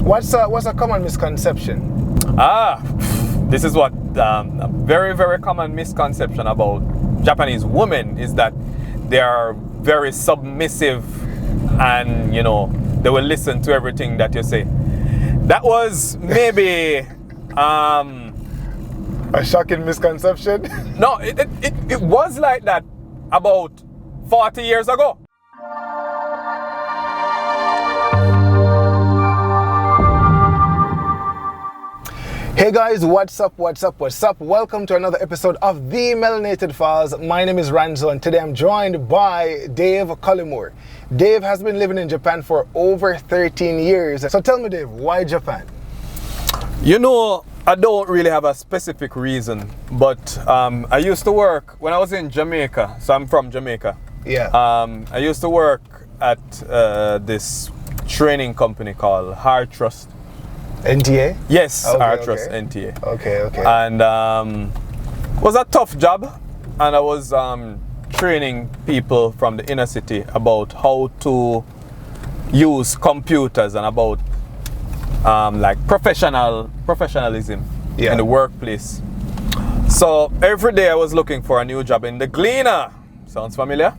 What's a common misconception? This is what a very, very common misconception about Japanese women is that they are very submissive and, they will listen to everything that you say. That was maybe a shocking misconception? No, it was like that about 40 years ago. Hey guys, what's up? Welcome to another episode of the Melanated Files. My name is Ranzo and today I'm joined by Dave Collymore. Dave has been living in Japan for over 13 years. So tell me, Dave, why Japan? I don't really have a specific reason, but I used to work when I was in Jamaica, so I'm from Jamaica. Yeah. I used to work at this training company called Hard Trust. NTA? Yes, okay, Hard Trust, NTA. Okay. And it was a tough job, and I was training people from the inner city about how to use computers and about like professionalism in the workplace. So every day I was looking for a new job in the Gleaner. Sounds familiar?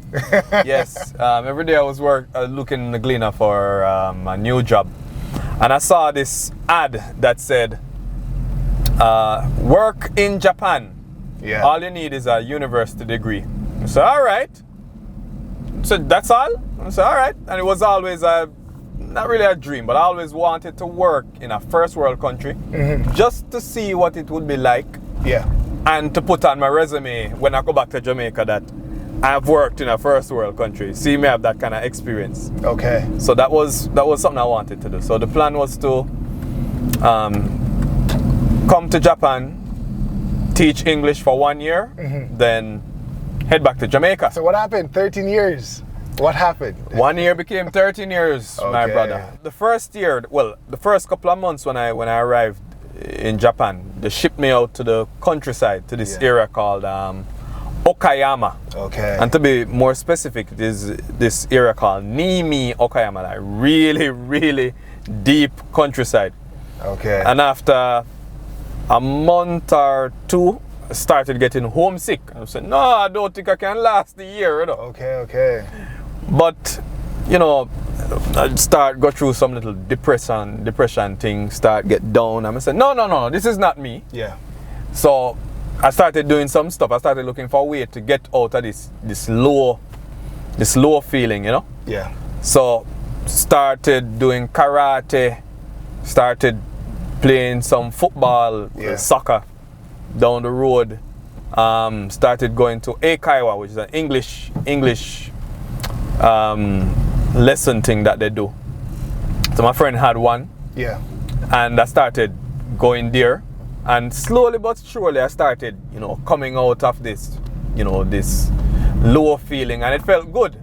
Yes. Every day I was looking in the Gleaner for a new job. And I saw this ad that said, work in Japan. Yeah. All you need is a university degree. I said, all right. So that's all? I said, all right. And it was always not really a dream, but I always wanted to work in a first world country just to see what it would be like. Yeah. And to put on my resume when I go back to Jamaica that I've worked in a first world country. See me have that kind of experience. Okay. So that was something I wanted to do. So the plan was to come to Japan, teach English for 1 year, then head back to Jamaica. So what happened? 13 years. What happened? 1 year became 13 years, my brother. The first year, the first couple of months when I arrived in Japan, they shipped me out to the countryside, to this area called Okayama. Okay. And to be more specific, it is this area called Nimi Okayama, like really, really deep countryside. Okay. And after a month or two, I started getting homesick. I said, no, I don't think I can last the year. Okay. But, I go through some little depression thing, start get down. And I said, no, this is not me. Yeah. So I started doing some stuff. I started looking for a way to get out of this low feeling, Yeah. So started doing karate, started playing some football, soccer down the road. Started going to Eikaiwa, which is an English lesson thing that they do. So my friend had one. Yeah. And I started going there. And slowly but surely I started, coming out of this, this low feeling, and it felt good.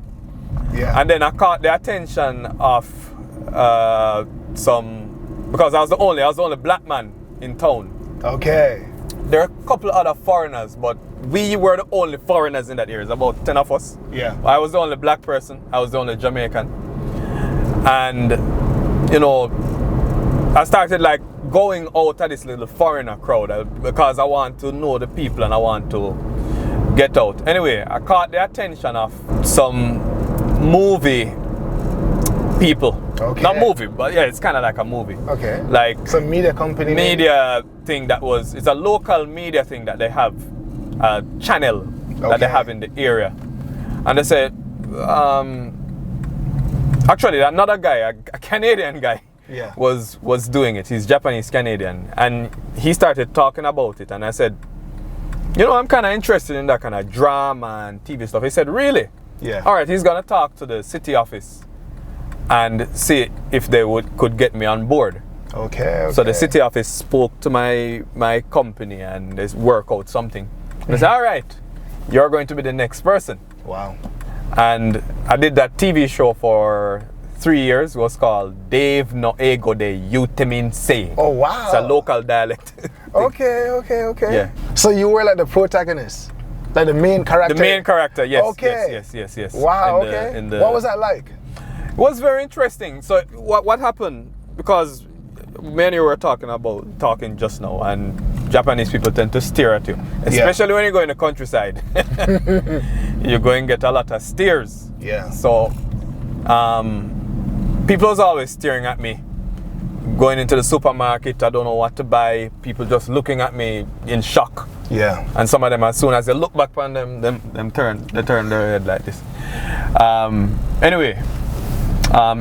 Yeah. And then I caught the attention of because I was the only black man in town. Okay. There are a couple other foreigners, but we were the only foreigners in that area. There's about 10 of us. Yeah. I was the only black person. I was the only Jamaican. And, I started going out of this little foreigner crowd because I want to know the people and I want to get out. Anyway, I caught the attention of some movie people. Okay. Not movie, but yeah, it's kind of like a movie. Okay. Like some media company. Media thing it's a local media thing that they have, a channel that they have in the area. And they said, actually another guy, a Canadian guy, was doing it. He's Japanese Canadian, and he started talking about it. And I said, I'm kind of interested in that kind of drama and TV stuff. He said, really? Yeah. All right, he's gonna talk to the city office and see if they could get me on board. Okay. So the city office spoke to my company and they work out something. They said, all right, you're going to be the next person. Wow. And I did that TV show for 3 years. It was called Dave no Ego de Yutemin Sei. Oh wow. It's a local dialect. Okay. Yeah. So you were like the protagonist? Like the main character? The main character, yes. Okay. Yes. Wow, what was that like? It was very interesting. So what happened, because me and you were talking just now, and Japanese people tend to stare at you, especially when you go in the countryside. You're going to get a lot of stares. Yeah. So, people was always staring at me. Going into the supermarket, I don't know what to buy. People just looking at me in shock. Yeah. And some of them, as soon as they look back on them turn their head like this. Anyway,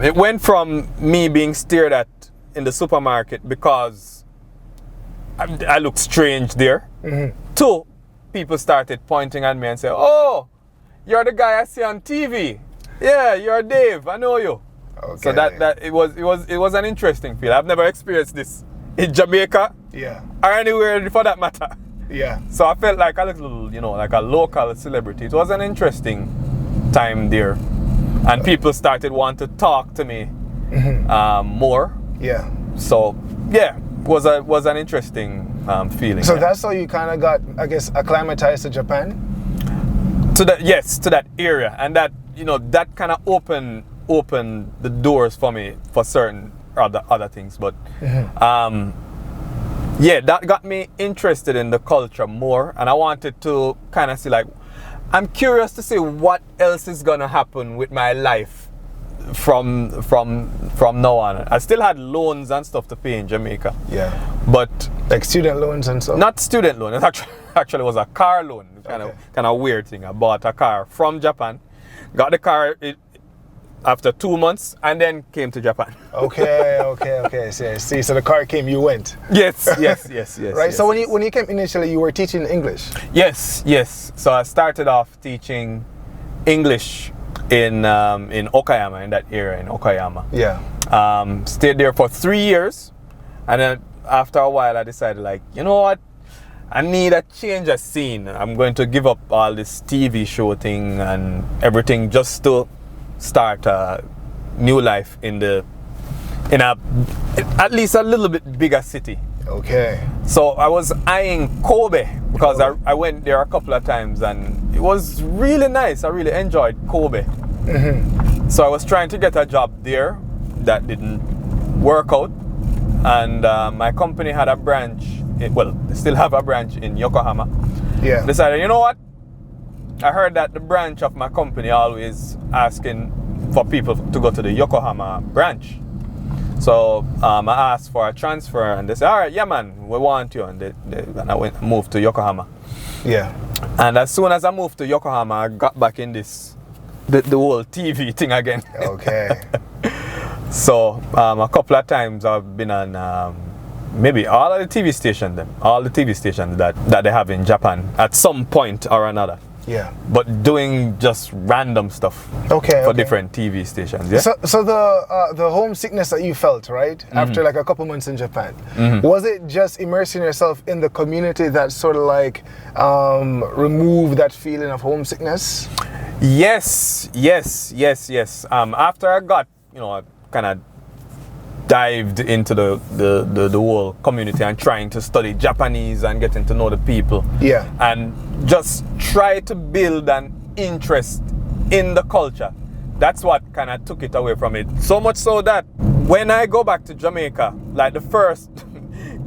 it went from me being stared at in the supermarket because I looked strange there, to people started pointing at me and say, "Oh, you're the guy I see on TV. Yeah, you're Dave. I know you." Okay. So that it was an interesting feel. I've never experienced this in Jamaica, or anywhere for that matter. Yeah. So I felt like a little, like a local celebrity. It was an interesting time there, and people started wanting to talk to me more. Yeah. So yeah, it was an interesting feeling. So that's how you kind of got, I guess, acclimatized to Japan. To that area, and that that kind of opened the doors for me for certain other things, but that got me interested in the culture more, and I wanted to kind of see, like, I'm curious to see what else is gonna happen with my life from now on. I still had loans and stuff to pay in Jamaica. Yeah. But like student loans and stuff? Not student loan. It actually was a car loan. Kind of weird thing. I bought a car from Japan, got the car after 2 months, and then came to Japan. Okay. See, so the car came, you went. Yes. Right. Yes, so when you came initially, you were teaching English. Yes. So I started off teaching English in Okayama, in that area in Okayama. Yeah. Stayed there for 3 years, and then after a while, I decided, like, you know what? I need a change of scene. I'm going to give up all this TV show thing and everything just to start a new life in at least a little bit bigger city. Okay. So I was eyeing Kobe because I went there a couple of times and it was really nice. I really enjoyed Kobe. So I was trying to get a job there. That didn't work out, and my company had a branch. They still have a branch in Yokohama. Yeah. Decided, you know what? I heard that the branch of my company always asking for people to go to the Yokohama branch. So I asked for a transfer, and they said, "All right, yeah, man, we want you." And I moved to Yokohama. Yeah. And as soon as I moved to Yokohama, I got back in the whole TV thing again. Okay. So a couple of times I've been on maybe all the TV stations that they have in Japan at some point or another. Yeah. But doing just random stuff. For different TV stations. Yeah. So the homesickness that you felt, right, after like a couple months in Japan, was it just immersing yourself in the community that sort of like removed that feeling of homesickness? Yes. After I got, I kind of dived into the whole community and trying to study Japanese and getting to know the people. Yeah. And just try to build an interest in the culture. That's what kind of took it away from it. So much so that when I go back to Jamaica, like the first,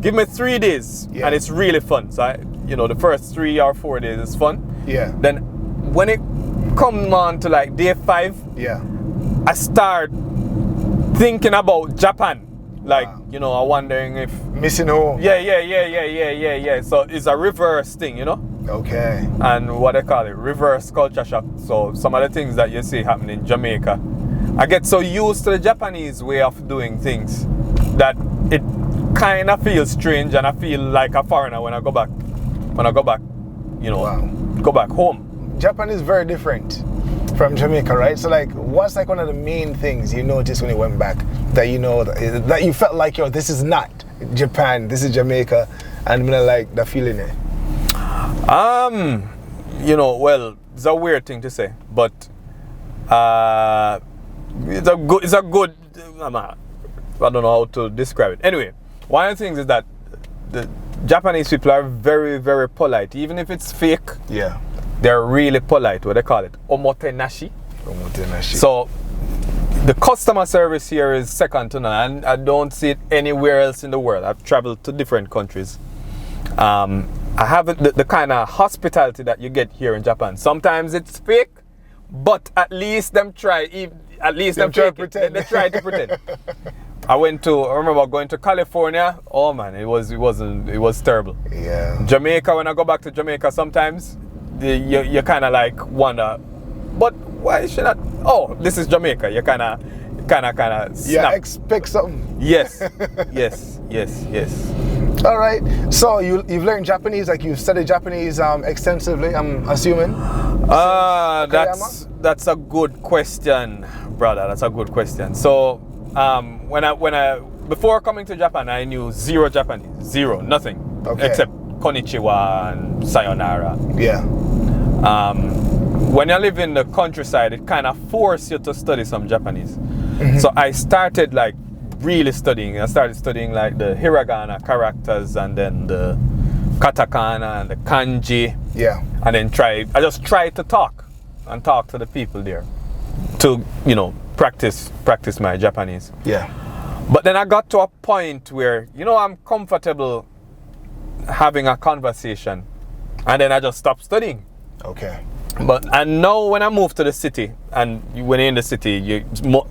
give me 3 days and it's really fun. So the first 3 or 4 days is fun. Yeah. Then when it comes on to like day 5, I start thinking about Japan, like I'm wondering if missing home. Yeah. So it's a reverse thing, Okay. And what they call it, reverse culture shock. So some of the things that you see happen in Jamaica, I get so used to the Japanese way of doing things that it kind of feels strange, and I feel like a foreigner when I go back. Go back home. Japan is very different from Jamaica, right? So like, what's like one of the main things you noticed when you went back that that you felt like, this is not Japan, this is Jamaica, and like the feeling there? Well, it's a weird thing to say, but it's a good. I don't know how to describe it. Anyway, one of the things is that the Japanese people are very, very polite, even if it's fake. Yeah. They're really polite. What they call it, omotenashi. So The customer service here is second to none, and I don't see it anywhere else in the world. I've traveled to different countries. I haven't the kind of hospitality that you get here in Japan. Sometimes it's fake, but at least them try. At least them try to pretend. They try to pretend. I remember going to California. Oh man, it was terrible. Yeah. Jamaica, when I go back to Jamaica, sometimes you kind of like wonder, but why is she not? Oh, this is Jamaica. You kind of snap. Yeah, expect something. Yes. All right. So you've learned Japanese, like you've studied Japanese extensively, I'm assuming. That's a good question, brother. That's a good question. So when I before coming to Japan, I knew zero Japanese, nothing, except konnichiwa and sayonara. Yeah. When you live in the countryside, it kind of forces you to study some Japanese. So I started like really studying. I started studying like the hiragana characters and then the katakana and the kanji. Yeah. And then I just tried to talk to the people there to, practice my Japanese. Yeah. But then I got to a point where, I'm comfortable having a conversation, and then I just stopped studying. Okay. And now when I moved to the city, and when you're in the city,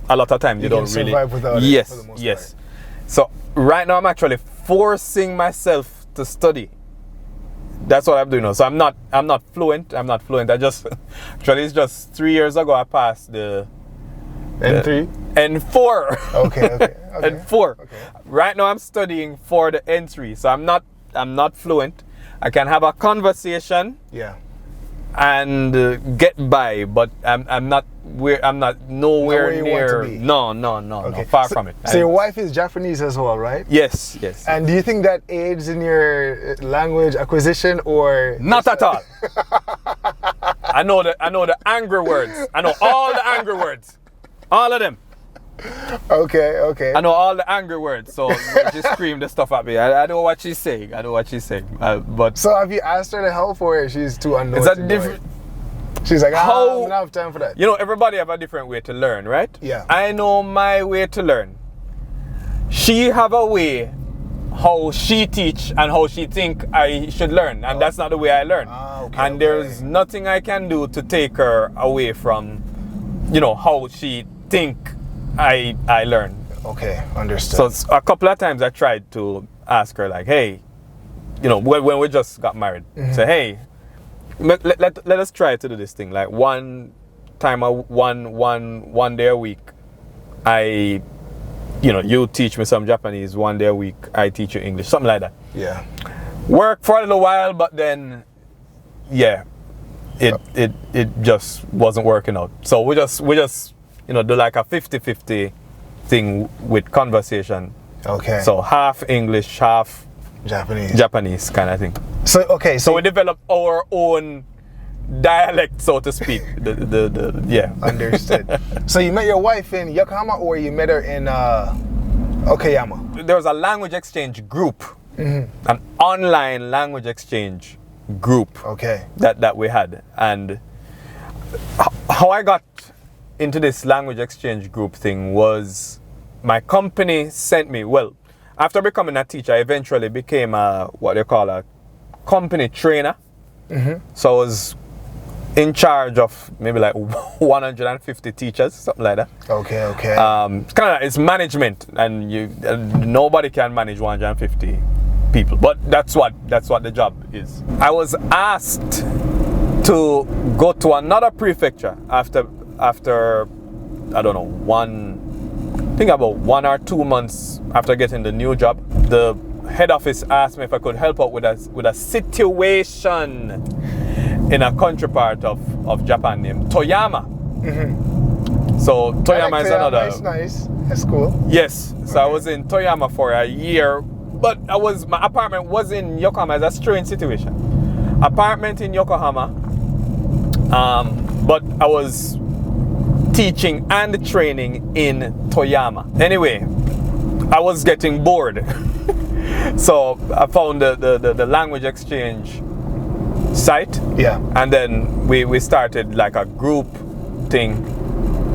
a lot of times you don't really survive without it for the most part. So right now I'm actually forcing myself to study. That's what I'm doing now. So I'm not fluent. I just actually it's just 3 years ago I passed the N3? N4. Okay. N4. Okay. Right now I'm studying for the N3. So I'm not fluent. I can have a conversation. Yeah. And get by, but I'm not nowhere near. No, far from it. So your wife is Japanese as well, right? Yes. And do you think that aids in your language acquisition or not at all? I know the angry words. I know all the angry words, all of them. Okay. I know all the angry words, so she scream the stuff at me. I know what she's saying. But so have you asked her to help, or she's too unknown? Is that different? She's like, I don't have time for that. Everybody have a different way to learn, right? Yeah. I know my way to learn. She have a way how she teach and how she think I should learn, and that's not the way I learn. And there's nothing I can do to take her away from, how she think I learn. Okay, understood. So a couple of times I tried to ask her, like, hey, when we just got married, say, hey, let us try to do this thing. Like one day a week, you teach me some Japanese. 1 day a week, I teach you English, something like that. Yeah. Work for a little while, but then, it just wasn't working out. So we just do like a 50-50 thing with conversation. Okay. So half English, half Japanese kind of thing. So we developed our own dialect, so to speak. Understood. So you met your wife in Yokohama, or you met her in Okayama? There was a language exchange group, an online language exchange group. Okay. That we had, and how I got into this language exchange group thing was my company sent me. Well, after becoming a teacher, I eventually became what they call a company trainer. So I was in charge of maybe like 150 teachers, something like that. Okay. It's management, and nobody can manage 150 people, but that's what the job is. I was asked to go to another prefecture after I don't know, about 1 or 2 months after getting the new job. The head office asked me if I could help out with a situation in a country part of Japan named Toyama. So Toyama is another. Nice. That's cool. Yes. So I was in Toyama for a year, but my apartment was in Yokohama. It's a strange situation. Apartment in Yokohama, but I was teaching and training in Toyama. Anyway, I was getting bored. So I found the language exchange site. Yeah. And then we started like a group thing.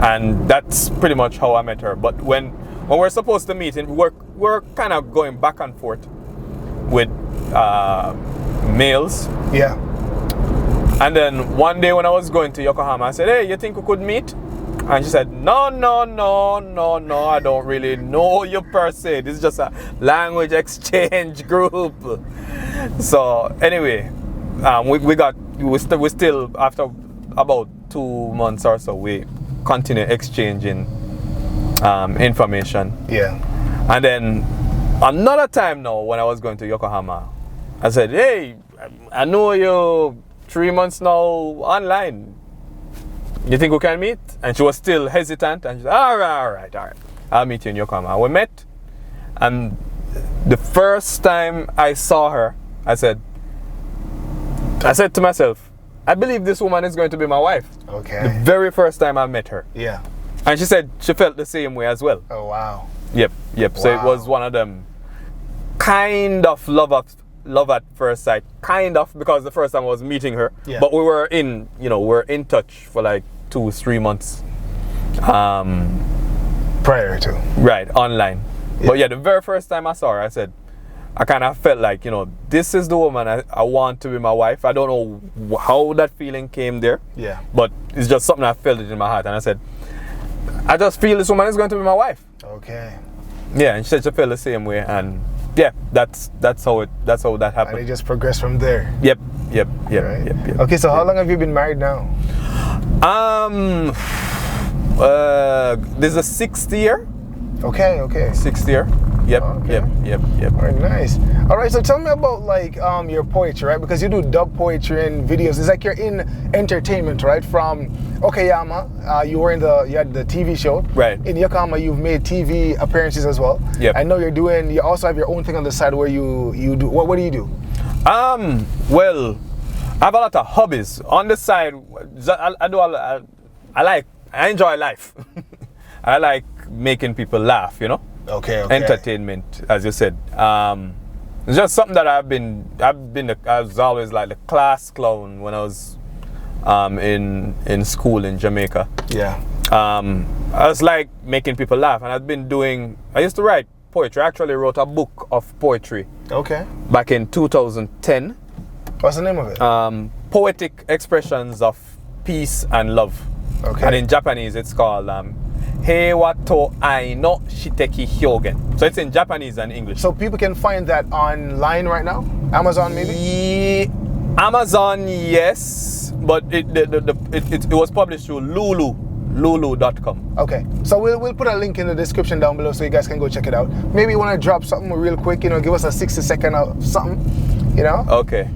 And that's pretty much how I met her. But when we're supposed to meet, and we're kind of going back and forth with mails. Yeah. And then one day when I was going to Yokohama, I said, hey, you think we could meet? And she said, no, I don't really know you per se. This is just a language exchange group. So anyway, we still, after about 2 months or so, we continue exchanging information. Yeah. And then another time now, when I was going to Yokohama, I said, hey, I know you 3 months now online. You think we can meet? And she was still hesitant. And she said, all right. I'll meet you in Yokohama. We met. And the first time I saw her, I said to myself, I believe this woman is going to be my wife. Okay. The very first time I met her. Yeah. And she said she felt the same way as well. Oh, wow. Yep. Wow. So it was one of them kind of love at first sight. Kind of, because the first time I was meeting her. Yeah. But we were in touch for like 2-3 months. Prior to. Right, online. Yeah. But yeah, the very first time I saw her, I kind of felt like, this is the woman I want to be my wife. I don't know how that feeling came there. Yeah. But it's just something I felt it in my heart. And I said, I just feel this woman is going to be my wife. Okay. Yeah, and she said she felt the same way. And yeah, that's how that happened. And it just progressed from there. Yep. Right. Okay, so how long have you been married now? This is the 6th year. Okay. 6th year. Yep. Okay. Yep. All right, nice. All right, so tell me about like your poetry, right? Because you do dub poetry and videos. It's like you're in entertainment, right? From Okayama, you had the TV show. Right. In Yokohama, you've made TV appearances as well. Yep. I know you also have your own thing on the side where you do, what do you do? Well, I have a lot of hobbies on the side. I enjoy life. I like making people laugh, Okay. Entertainment, as you said. It's just something that I was always like the class clown when I was in school in Jamaica. Yeah. I was like making people laugh, and I used to write poetry. I actually wrote a book of poetry. Okay. Back in 2010. What's the name of it? Poetic Expressions of Peace and Love. Okay. And in Japanese it's called Heiwa to Ai no Shiteki Hyogen. So it's in Japanese and English. So people can find that online right now? Amazon maybe? Amazon, yes, but it was published through lulu.com. Okay, so we'll put a link in the description down below so you guys can go check it out. Maybe you want to drop something real quick, give us a 60-second of something, Okay.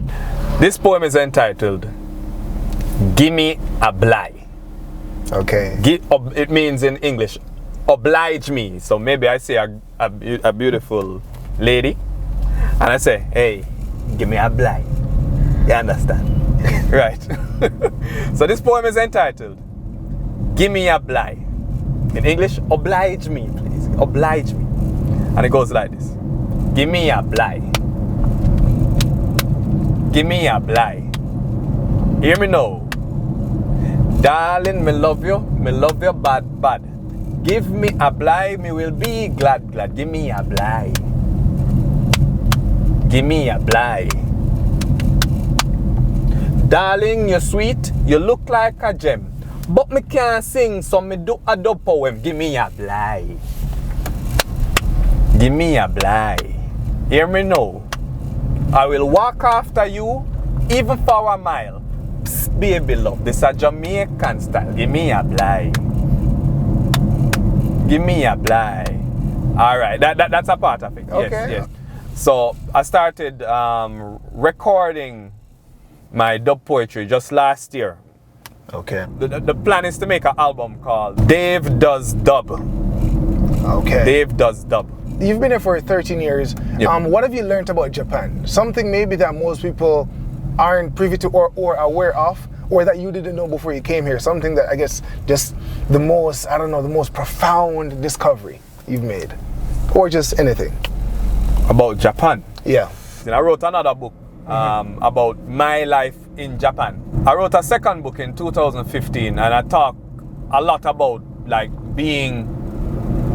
This poem is entitled Gimme a Bly. Okay. It means in English, oblige me. So maybe I say a beautiful lady, and I say, hey, give me a bly. You understand? Right. So this poem is entitled Give Me a Bly. In English, oblige me, please. Oblige me. And it goes like this. Give me a bly. Give me a bly. Hear me now. Darling, me love you bad. Give me a bly, me will be glad. Give me a bly. Give me a bly. Darling, you're sweet, you look like a gem. But me can't sing, so me do a dub poem. Give me a bly. Give me a bly. Hear me now. I will walk after you, even for a mile. Psst, baby love, this a Jamaican style. Give me a bly. Give me a bly. Alright, that's a part of it. Okay. Yes. So I started recording my dub poetry just last year. Okay. The plan is to make an album called Dave Does Dub. Okay. Dave Does Dub. You've been here for 13 years. Yep. What have you learned about Japan? Something maybe that most people aren't privy to or aware of, or that you didn't know before you came here. Something that I guess just the most profound discovery you've made, or just anything. About Japan. Yeah. Then I wrote another book about my life in Japan. I wrote a second book in 2015, and I talk a lot about like being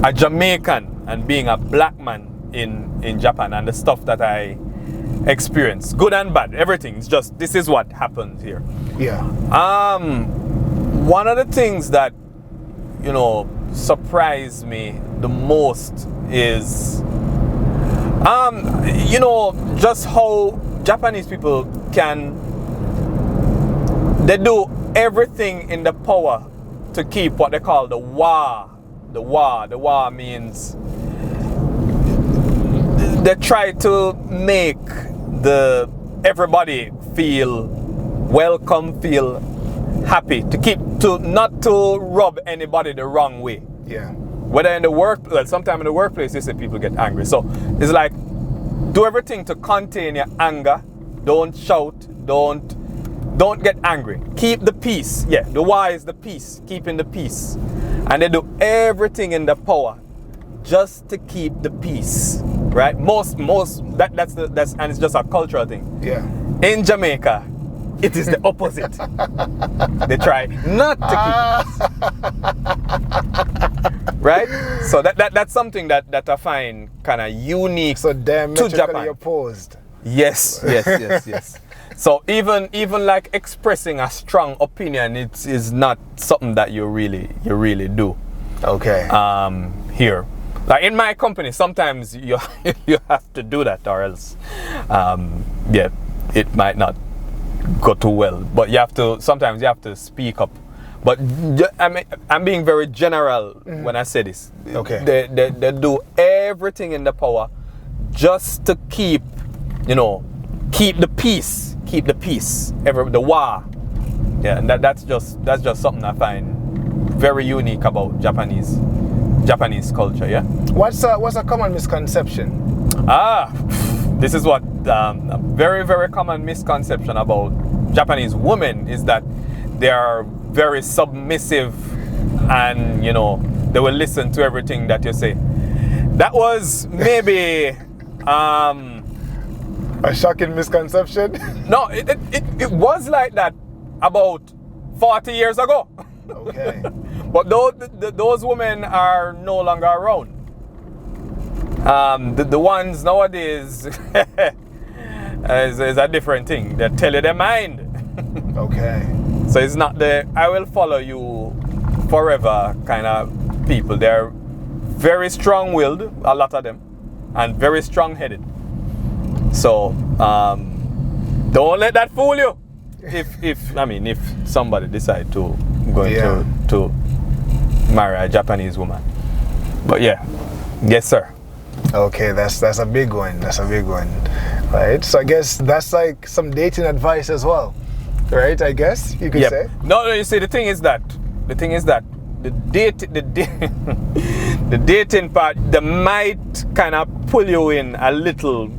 a Jamaican and being a black man in Japan, and the stuff that I experienced, good and bad, everything. It's just, this is what happened here. Yeah. One of the things that, you know, surprised me the most is, you know, just how Japanese people they do everything in the power to keep what they call the wa. The wa means they try to make everybody feel welcome, feel happy, not to rub anybody the wrong way. Yeah. Whether in the sometimes in the workplace, you see people get angry. So it's like, do everything to contain your anger. Don't shout. Don't get angry. Keep the peace. Yeah, the why is the peace. Keeping the peace. And they do everything in their power just to keep the peace. Right? That's and it's just a cultural thing. Yeah. In Jamaica, it is the opposite. They try not to keep. Right? So that's something that I find kind of unique so to Japan. Opposed. Yes. So even like expressing a strong opinion, it is not something that you really do. Okay. Here. Like in my company, sometimes you have to do that, or else it might not go too well. But sometimes you have to speak up. But I'm being very general when I say this. Okay. They do everything in their power just to keep the peace. Keep the peace. The war. Yeah, and that's just something I find very unique about Japanese culture. Yeah. What's a common misconception? This is what a very, very common misconception about Japanese women is that they are very submissive, and they will listen to everything that you say. That was maybe a shocking misconception. No, it was like that about 40 years ago. Okay. But those women are no longer around. The ones nowadays is a different thing. They tell you their mind. Okay. So it's not the I will follow you forever kind of people. They're very strong-willed, a lot of them, and very strong-headed. So don't let that fool you. If somebody decide to to marry a Japanese woman. But yeah, yes sir. Okay, that's a big one. That's a big one. Right. So I guess that's like some dating advice as well. Right, I guess you could say. No, you see, the thing is that the dating part, they might kind of pull you in a little,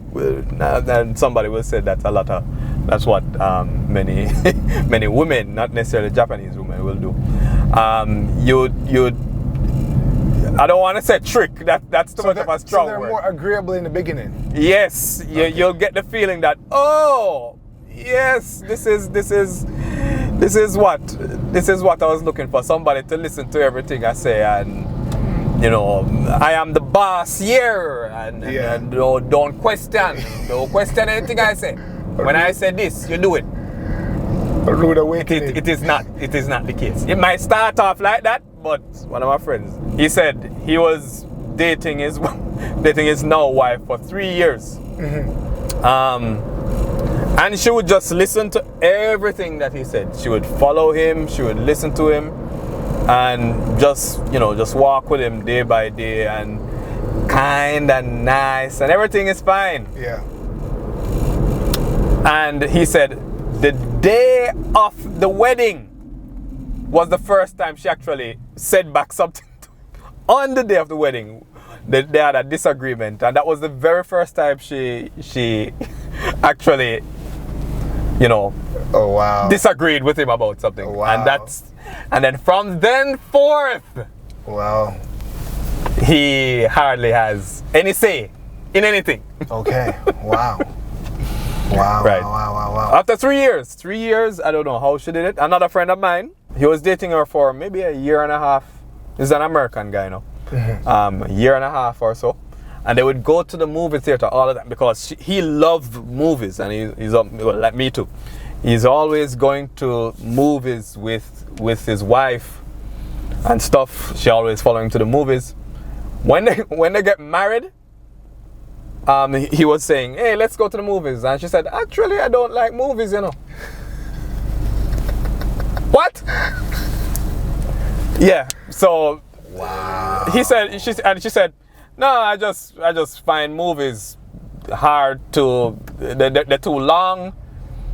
and somebody will say that's what many many women, not necessarily Japanese women, will do. I don't want to say trick. That's too much of a strong word. So they're more agreeable in the beginning. Yes, okay. You'll get the feeling that yes, this is what I was looking for. Somebody to listen to everything I say, and I am the boss here, and don't question anything I say. When I say this, you do it. It is not the case. It might start off like that, but one of my friends, he said he was dating his now wife for 3 years. Mm-hmm. And she would just listen to everything that he said. She would follow him, she would listen to him, and just walk with him day by day, and kind and nice, and everything is fine. Yeah. And he said the day of the wedding was the first time she actually said back something to him. On the day of the wedding, they had a disagreement, and that was the very first time she actually disagreed with him about something. Oh, wow. And then from then forth, wow, he hardly has any say in anything. Okay. Wow. Wow. Right. Wow. After 3 years, I don't know how she did it. Another friend of mine, he was dating her for maybe a year and a half, This is an American guy now. A year and a half or so. And they would go to the movie theater all of that because he loved movies, and he's well, like me too. He's always going to movies with his wife and stuff. She always following to the movies. When they get married, he was saying, "Hey, let's go to the movies," and she said, "Actually, I don't like movies, you know." What? Yeah. So wow. She said, "No, I just find movies hard to, they're too long."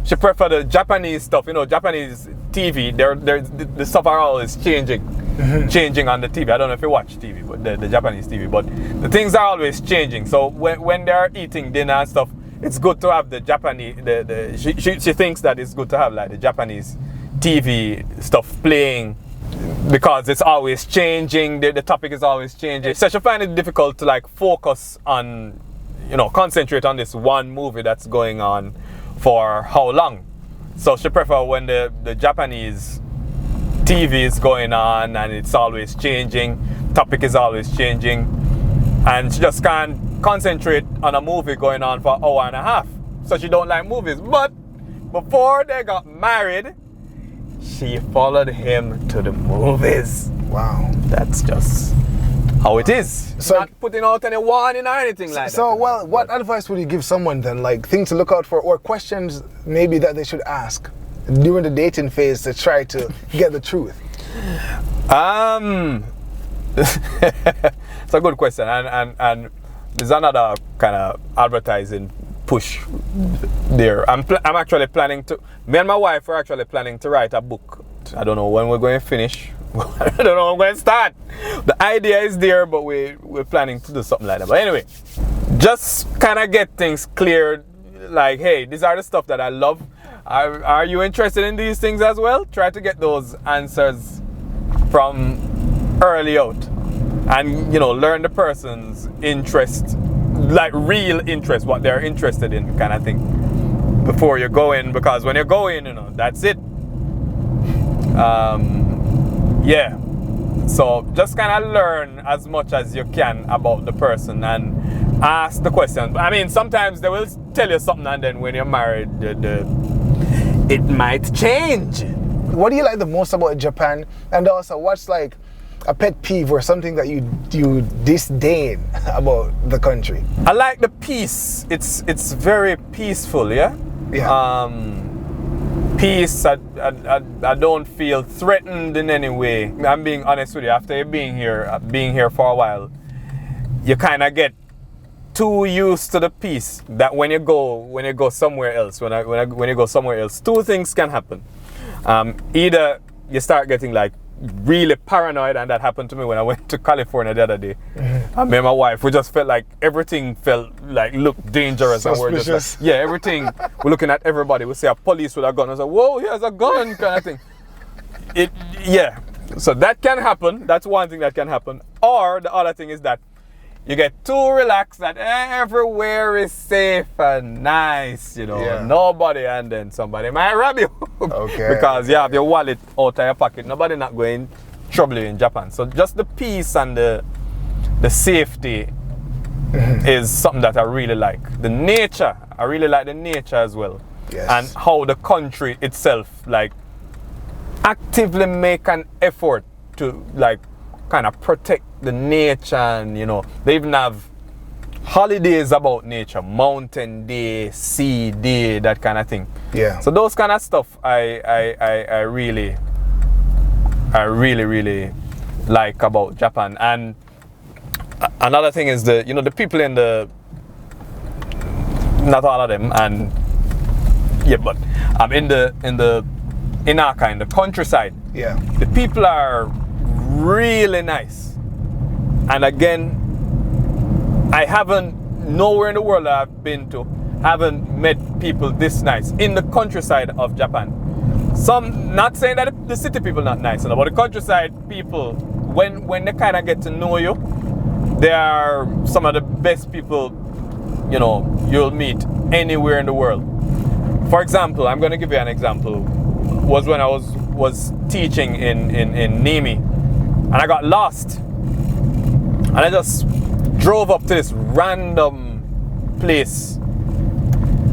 She prefer the Japanese stuff, you know, Japanese TV. The stuff are always changing on the TV. I don't know if you watch TV, but the Japanese TV, but the things are always changing. So when they're eating dinner and stuff, it's good to have the Japanese. She thinks that it's good to have like the Japanese TV stuff playing, because it's always changing, the topic is always changing. So she find it difficult to like focus on, you know, concentrate on this one movie that's going on for how long. So she prefer when the Japanese TV is going on and it's always changing, topic is always changing, and she just can't concentrate on a movie going on for an hour and a half. So she don't like movies. But before they got married, she followed him to the movies. Wow. That's just how it is. So, not putting out any warning or anything like that. So, well, what advice would you give someone then? Like things to look out for, or questions maybe that they should ask during the dating phase to try to get the truth? It's a good question, and there's another kind of advertising push there. I'm actually planning to. Me and my wife are actually planning to write a book. I don't know when we're going to finish. I don't know when I'm going to start. The idea is there, but we're planning to do something like that. But anyway, just kind of get things cleared. Like, hey, these are the stuff that I love. Are you interested in these things as well? Try to get those answers from early out, and you know, learn the person's interest, like real interest, what they're interested in, kind of thing, before you go in. Because when you go in, you know, that's it. Yeah. So just kind of learn as much as you can about the person and ask the questions. I mean, sometimes they will tell you something, and then when you're married, it might change. What do you like the most about Japan? And also, what's like a pet peeve or something that you disdain about the country? I like the peace. It's very peaceful, yeah? Yeah. Peace, I don't feel threatened in any way. I'm being honest with you. After being here for a while, you kind of get too used to the peace that when you go somewhere else, when you go somewhere else, two things can happen. Either you start getting like really paranoid, and that happened to me when I went to California the other day. And me and my wife, we just felt like everything looked dangerous. Suspicious. And we're just like, yeah, everything. We're looking at everybody. We see a police with a gun. I was like, whoa, he has a gun, kind of thing. Yeah. So that can happen. That's one thing that can happen. Or the other thing is that you get too relaxed that everywhere is safe and nice, you know, nobody, and then somebody might rob you. Okay. Because you have your wallet out of your pocket. Nobody not going to trouble you in Japan. So just the peace and the safety is something that I really like. The nature, I really like the nature as well. Yes. And how the country itself like actively make an effort to like kind of protect the nature, and you know, they even have holidays about nature, mountain day, sea day, that kind of thing. Yeah. So those kind of stuff I really like about Japan. And another thing is the people in not all of them, and yeah, but in Aka, in the countryside, yeah, the people are really nice. And again, I haven't, nowhere in the world I've been to, haven't met people this nice in the countryside of Japan. Some, not saying that the city people not nice, but the countryside people, when they kind of get to know you, they are some of the best people, you know, you'll meet anywhere in the world. For example, I'm going to give you an example. Was when I was teaching in Nimi. and I got lost. And I just drove up to this random place.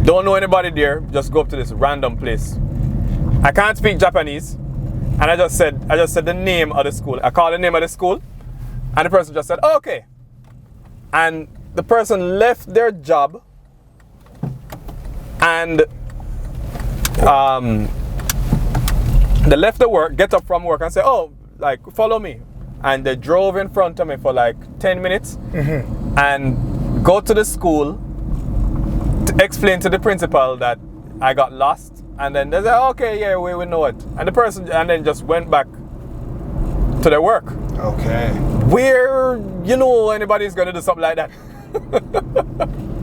Don't know anybody there, just go up to this random place. I can't speak Japanese, and I just said the name of the school. I called the name of the school, and the person just said, oh, okay. And the person left their job, and they left the work, get up from work and say, oh, like, follow me. And they drove in front of me for like 10 minutes and go to the school to explain to the principal that I got lost. And then they said, okay, yeah, we know it. And the person, and then just went back to their work. Okay. Where, you know, anybody's going to do something like that.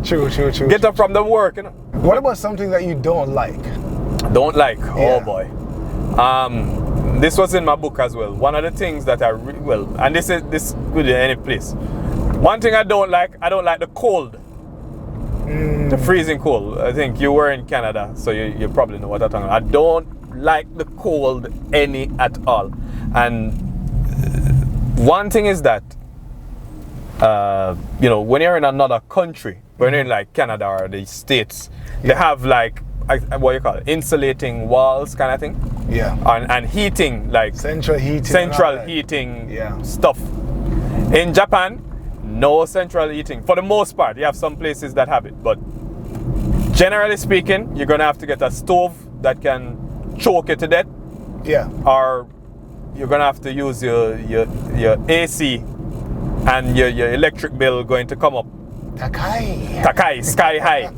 True. Get up from the work, you know. What about something that you don't like? Don't like? Yeah. Oh boy. This was in my book as well. One of the things that and this could be any place. One thing I don't like the cold. The freezing cold. I think you were in Canada, so you probably know what I'm talking about. I don't like the cold any at all. And one thing is that, you know, when you're in another country, when you're in like Canada or the States, they have like, what you call it, insulating walls kind of thing. Yeah. And heating, like central heating stuff. In Japan, no central heating. For the most part, you have some places that have it, but generally speaking, you're gonna have to get a stove that can choke you to death. Yeah. Or you're gonna have to use your AC, and your electric bill going to come up. Takai, sky high.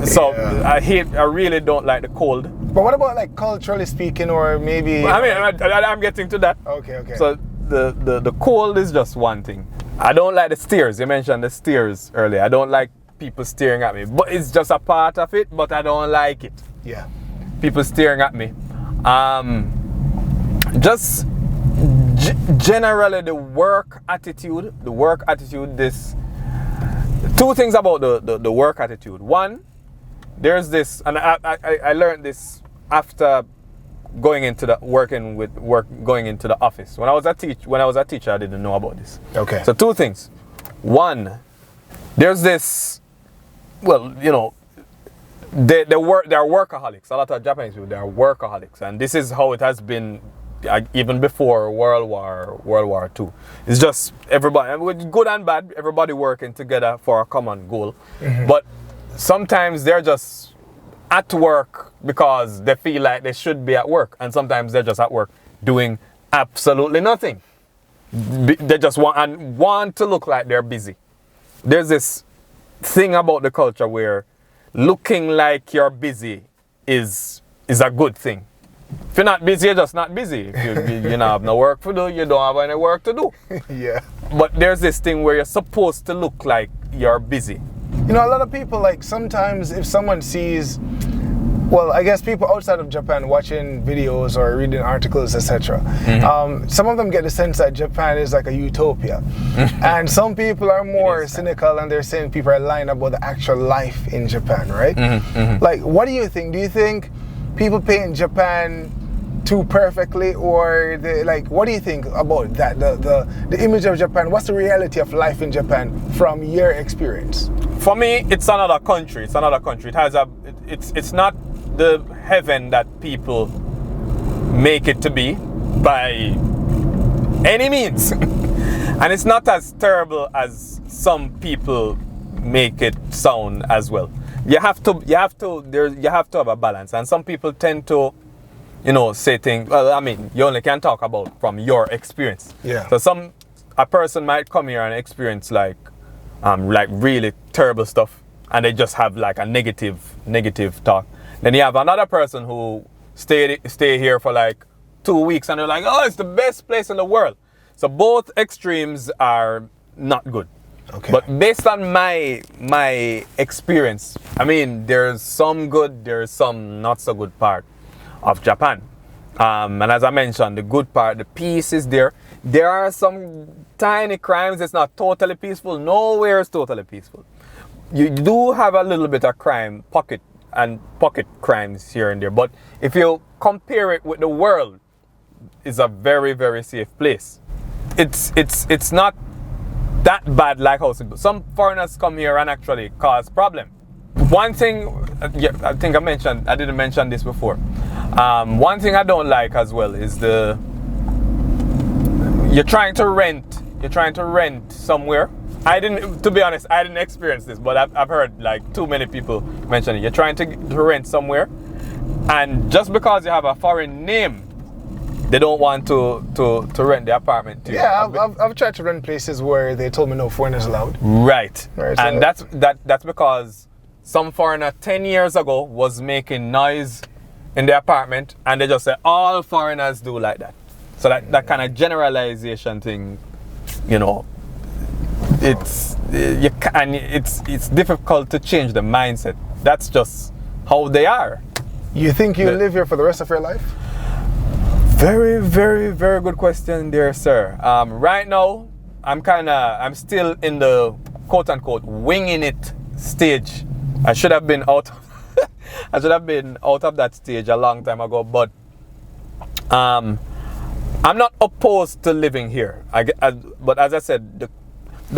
So yeah. I really don't like the cold. But what about like culturally speaking, or maybe? I mean, I'm getting to that. Okay. So the cold is just one thing. I don't like the stairs. You mentioned the stairs earlier. I don't like people staring at me, but it's just a part of it. But I don't like it. Yeah. People staring at me. Just generally the work attitude. This. Two things about the work attitude. One, there's this, and I learned this after going into the office. When I was a teacher, I didn't know about this. Okay. So two things. One, there's this, well, you know, they're workaholics. A lot of Japanese people, they are workaholics, and this is how it has been even before World War II. It's just everybody, with good and bad, everybody working together for a common goal. But sometimes they're just at work because they feel like they should be at work, and sometimes they're just at work doing absolutely nothing. They just want to look like they're busy. There's this thing about the culture where looking like you're busy is a good thing. If you're not busy, you're just not busy. If you don't have no work to do, you don't have any work to do. Yeah. But there's this thing where you're supposed to look like you're busy. You know, a lot of people, like, sometimes if someone sees, well, I guess people outside of Japan watching videos or reading articles, etc. Some of them get the sense that Japan is like a utopia. And some people are more cynical, and they're saying people are lying about the actual life in Japan, right? Like, what do you think? Do you think people paint Japan too perfectly, or what do you think about that? The image of Japan. What's the reality of life in Japan from your experience? For me, it's another country. It's another country. It's not the heaven that people make it to be by any means, and it's not as terrible as some people make it sound as well. You have to have a balance, and some people tend to, you know, say things. Well, I mean, you only can talk about from your experience. Yeah. So a person might come here and experience like really terrible stuff, and they just have like a negative talk. Then you have another person who stay here for like 2 weeks, and they're like, oh, it's the best place in the world. So both extremes are not good. Okay. But based on my experience, I mean, there's some good, there's some not so good part of Japan. And as I mentioned, the good part, the peace is there. There are some tiny crimes. It's not totally peaceful. Nowhere is totally peaceful. You do have a little bit of crime, pocket crimes here and there. But if you compare it with the world, is a very, very safe place. It's not that bad like how some foreigners come here and actually cause problem. One thing, I think I didn't mention this before. One thing I don't like as well is you're trying to rent somewhere. To be honest, I didn't experience this, but I've heard like too many people mention it. You're trying to rent somewhere, and just because you have a foreign name, they don't want to rent the apartment to you. Yeah, I've tried to rent places where they told me no foreigners allowed. Right. And so that's because some foreigner 10 years ago was making noise in the apartment, and they just said all foreigners do like that. So that kind of generalization thing, it's difficult to change the mindset. That's just how they are. You think you'll live here for the rest of your life? Very, very, very good question there, sir. Right now, I'm still in the quote unquote winging it stage. I should have been out of that stage a long time ago, but I'm not opposed to living here. But as I said, the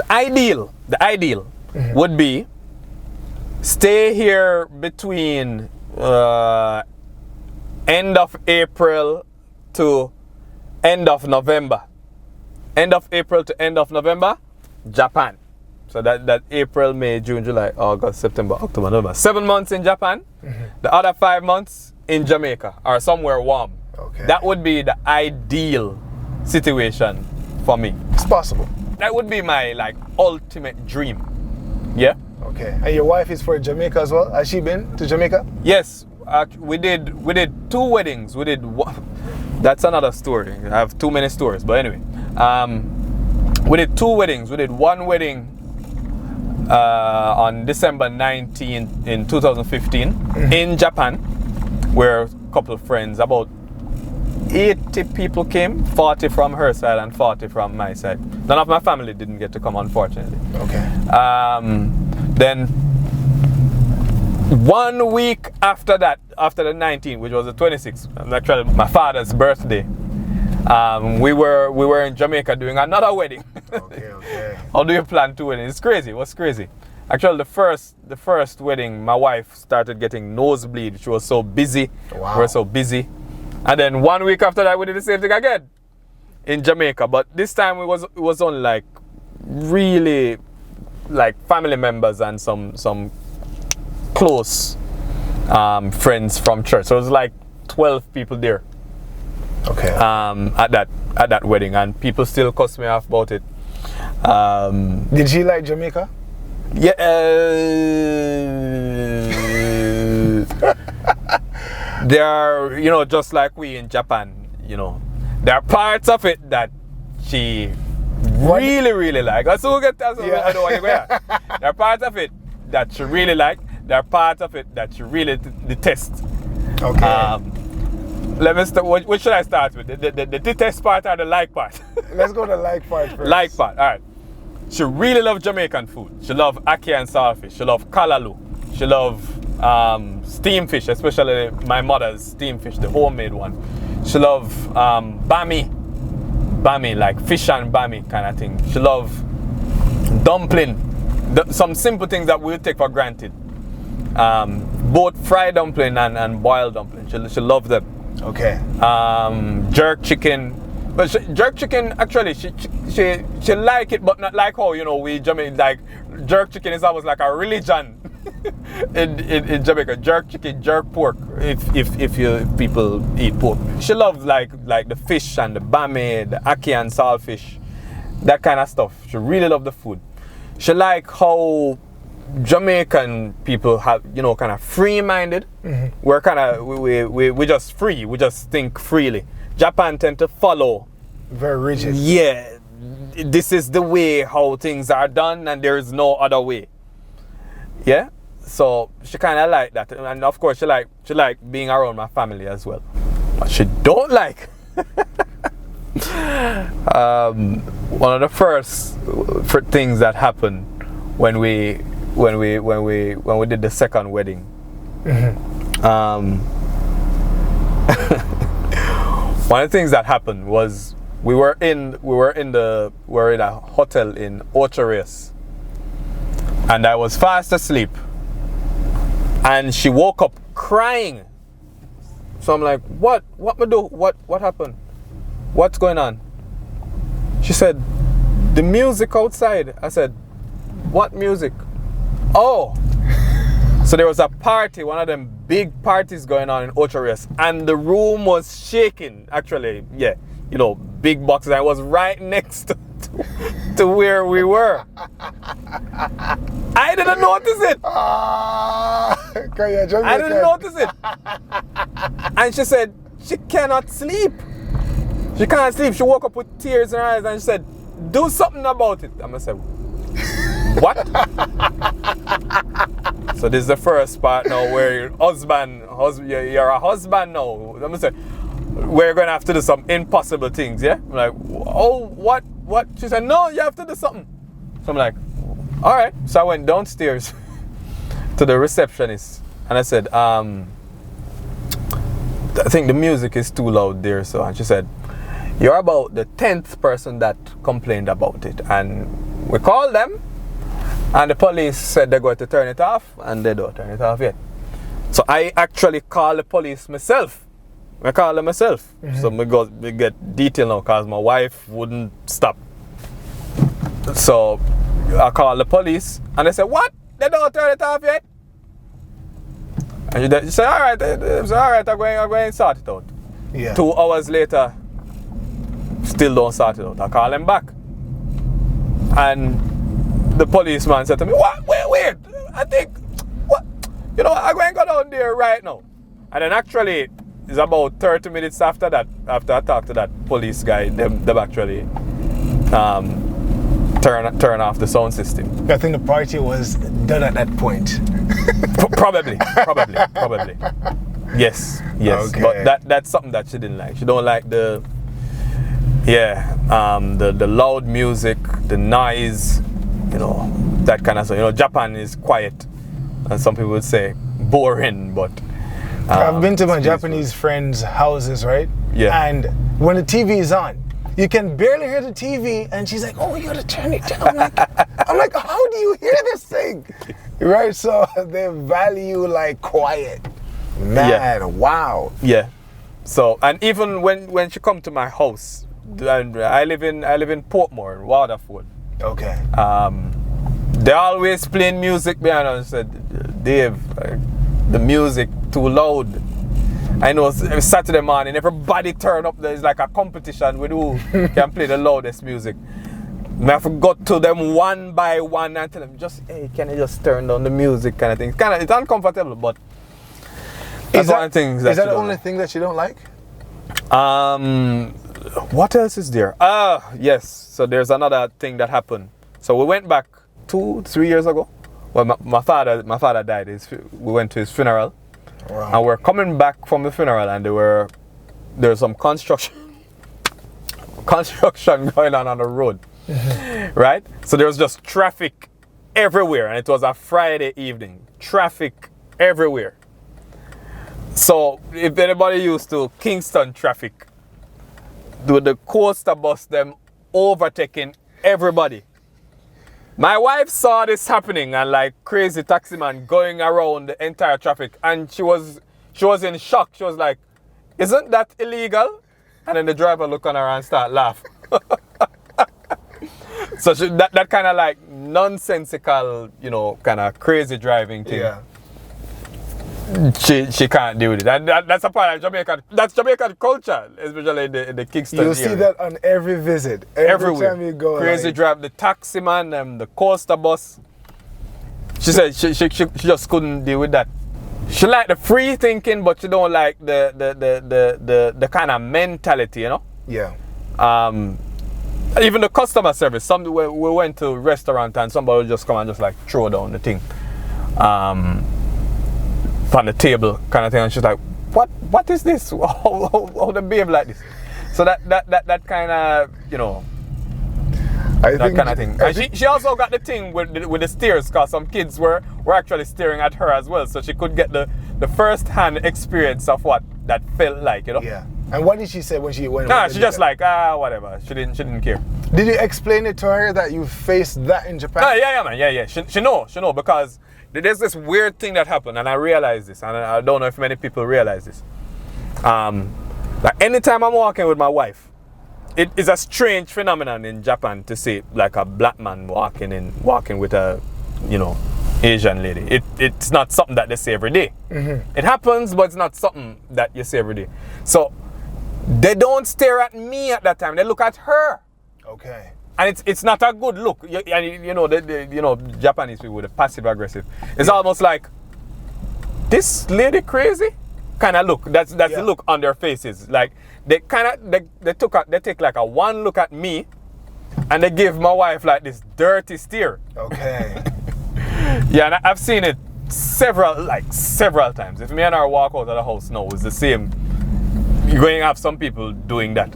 ideal mm-hmm. would be stay here between end of April to end of November. End of April to end of November, Japan. So that April, May, June, July, August, September, October, November. 7 months in Japan, mm-hmm. the other 5 months in Jamaica or somewhere warm. Okay. That would be the ideal situation for me. It's possible. That would be my ultimate dream. Yeah. Okay. And your wife is for Jamaica as well? Has she been to Jamaica? Yes. We did 2 weddings. We did one. That's another story. I have too many stories. But anyway, we did 2 weddings. We did one wedding on December 19th in 2015 mm-hmm. in Japan, where a couple of friends, about 80 people came, 40 from her side and 40 from my side. None of my family didn't get to come, unfortunately. Okay. Then 1 week after that, after the 19th, which was the 26th, actually my father's birthday, we were in Jamaica doing another wedding. Okay. How do you plan 2 weddings? It's crazy. What's crazy? Actually, the first wedding, my wife started getting nosebleed. She was so busy. Wow. We were so busy. And then 1 week after that, we did the same thing again in Jamaica. But this time it was only really family members and some close friends from church. So it was 12 people there. Okay. At that wedding, and people still cuss me off about it. Did she like Jamaica? Yeah. There are, just like we in Japan, there are parts of it that she really, really like. I don't want to go here. There are parts of it that she really like. There are parts of it that she really detests. Okay. Let me start. What should I start with? The detest part or the like part? Let's go to the like part first. Like part. All right. She really loves Jamaican food. She loves ackee and saltfish. She loves kalalu. She loves steamed fish, especially my mother's steamed fish, the homemade one. She loves bami, like fish and bami kind of thing. She loves dumpling, some simple things that we take for granted. Both fried dumpling and boiled dumpling. She loves them. Okay. Jerk chicken. But jerk chicken, actually, she like it, but not like how, we Jamaican, jerk chicken is almost like a religion in Jamaica. Jerk chicken, jerk pork, if people eat pork. She loves like the fish and the bami, the ackee and saltfish, that kind of stuff. She really loves the food. She like how Jamaican people have, kind of free-minded. Mm-hmm. We're kind of, we just free. We just think freely. Japan tend to follow. Very rigid. Yeah. This is the way how things are done and there is no other way. Yeah? So she kind of like that. And of course she like being around my family as well. But she don't like. One of the first things that happened when we did the second wedding. Mm-hmm. One of the things that happened was we were in a hotel in Ocho Rios, and I was fast asleep, and she woke up crying. So I'm like, what me do? What happened? What's going on? She said, the music outside. I said, what music? Oh. So there was a party, one of them big parties going on in Ocho Rios, and the room was shaking. Actually, yeah, you know, big boxes. I was right next to where we were. I didn't notice it. I didn't notice it. And she said she cannot sleep. She can't sleep. She woke up with tears in her eyes and she said, do something about it. I'm gonna say, what? So this is the first part now where you're a husband now. I'm gonna say, we're gonna have to do some impossible things, yeah? I'm like, oh, what? She said, no, you have to do something. So I'm like, all right. So I went downstairs to the receptionist and I said, I think the music is too loud there. So, and she said, you're about the 10th person that complained about it. And we called them and the police said they're going to turn it off, and they don't turn it off yet. So I actually called the police myself. I called them myself. Mm-hmm. So we get detail now because my wife wouldn't stop. So I called the police and they said, what? They don't turn it off yet? And she said, all right, I'm going to sort it out. Yeah. 2 hours later, still don't sort it out. I call them back. And the policeman said to me, what? Wait. I think, what? You know, I'm going to go down there right now. And then actually, it's about 30 minutes after that, after I talked to that police guy, they've actually turn off the sound system. I think the party was done at that point. Probably. Yes. Okay. But that's something that she didn't like. She don't like the loud music, the noise, you know, that kind of stuff. You know, Japan is quiet, and some people would say boring, but I've been to my Japanese friends' houses, right? Yeah. And when the TV is on, you can barely hear the TV, and she's like, "Oh, you gotta turn it down." I'm like, how do you hear this thing? Right? So they value like quiet. Man, yeah. Wow. Yeah. So, and even when she come to my house, and I live in Portmore, Waterford. Okay. They always playing music behind us. Said, Dave, the music too loud. I know it's Saturday morning, everybody turn up. There's like a competition with who can play the loudest music. I have to go to them one by one and tell them, hey, can you just turn down the music kind of thing. It's uncomfortable, but that's one of the things that is that the only thing that you don't like? What else is there? Yes. So there's another thing that happened. So we went back 2-3 years ago. Well, my father died. We went to his funeral. Wow. And we're coming back from the funeral, and there was some construction going on the road. Right? So there was just traffic everywhere, and it was a Friday evening. Traffic everywhere. So if anybody used to Kingston traffic, the coaster bus them overtaking everybody. My wife saw this happening and like crazy taxi man going around the entire traffic, and she was in shock. She was like, "Isn't that illegal?" And then the driver looked on her and started laughing. So that kind of like nonsensical, you know, kind of crazy driving thing. Yeah. She can't deal with it. And that's a part of Jamaican. That's Jamaican culture, especially in the Kingston area. You see that on every visit. Everywhere. Time you go. Crazy like... drive, the taxi man, the coaster bus. She said she just couldn't deal with that. She liked the free thinking, but she don't like the kind of mentality, you know? Yeah. Even the customer service. We went to a restaurant and somebody would just come and just like throw down the thing. On the table kind of thing, and she's like, what is this? How they behave like this? So that kind of, you know, that kind of thing. And she also got the thing with the stairs, because some kids were actually staring at her as well, so she could get the first hand experience of what that felt like, you know. Yeah. And what did she say when she went? Nah, she just like, whatever. She didn't care. Did you explain it to her that you faced that in Japan? Yeah, man. Yeah. She know because there's this weird thing that happened, and I realized this, and I don't know if many people realize this. Like anytime I'm walking with my wife, it is a strange phenomenon in Japan to see like a black man walking with a, Asian lady. It's not something that they say every day. Mm-hmm. It happens, but it's not something that you say every day. So they don't stare at me at that time. They look at her. Okay. And it's not a good look. The Japanese people with the passive aggressive. It's almost like, this lady crazy kind of look. That's the look on their faces. Like they take like a one look at me, and they give my wife like this dirty stare. Okay. Yeah, and I've seen it several times. If me and her walk out of the house now, it's the same. You're going to have some people doing that.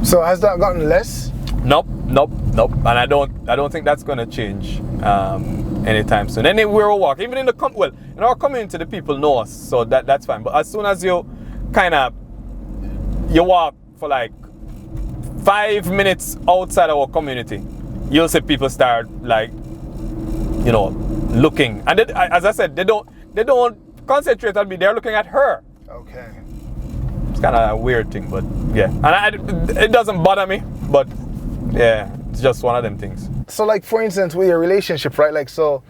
So has that gotten less? Nope. And I don't think that's going to change anytime soon. Anywhere we walk, even in our community, the people know us, so that's fine. But as soon as you walk for like 5 minutes outside our community, you'll see people start like, looking. And as I said, they don't concentrate on me. They're looking at her. Okay. It's kind of a weird thing, but yeah. And it doesn't bother me, but yeah, it's just one of them things. So like, for instance, with your relationship, right? Like, so,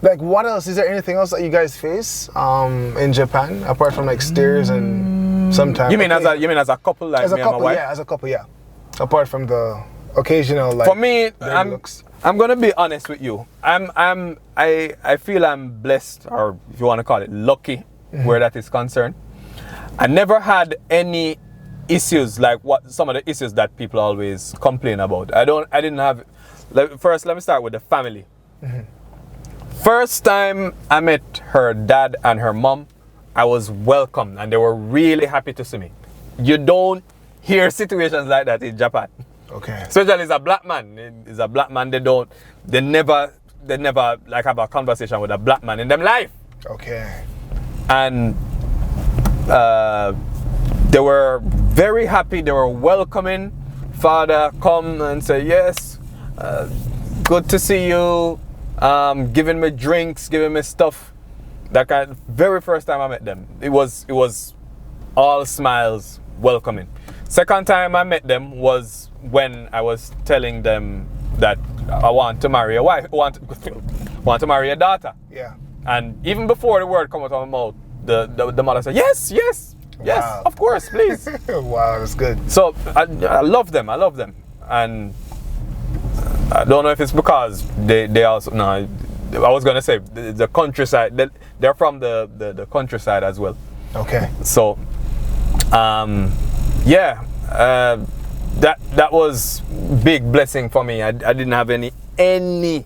like, what else? Is there anything else that you guys face in Japan, apart from like stares and sometimes? You mean as a couple, like me and my wife? Yeah, as a couple, yeah. Apart from the occasional, like. For me, I'm gonna be honest with you. I feel I'm blessed, or if you want to call it lucky, where that is concerned. I never had any issues like some of the issues that people always complain about. I didn't have. First, let me start with the family. Mm-hmm. First time I met her dad and her mom, I was welcomed, and they were really happy to see me. You don't hear situations like that in Japan. Okay. Especially as a black man. They never like have a conversation with a black man in them life. Okay. And they were very happy. They were welcoming. Father come and say, yes, good to see you. Giving me drinks, giving me stuff. That very first time I met them, it was all smiles, welcoming. Second time I met them was when I was telling them that I want to marry a wife, want to marry a daughter. Yeah. And even before the word come out of my mouth, the mother said, yes, wow. Of course, please. Wow, that's good. So I love them. And I don't know if it's because they also, no, I was going to say the countryside, they're from the countryside as well. Okay. So, that was big blessing for me. I didn't have any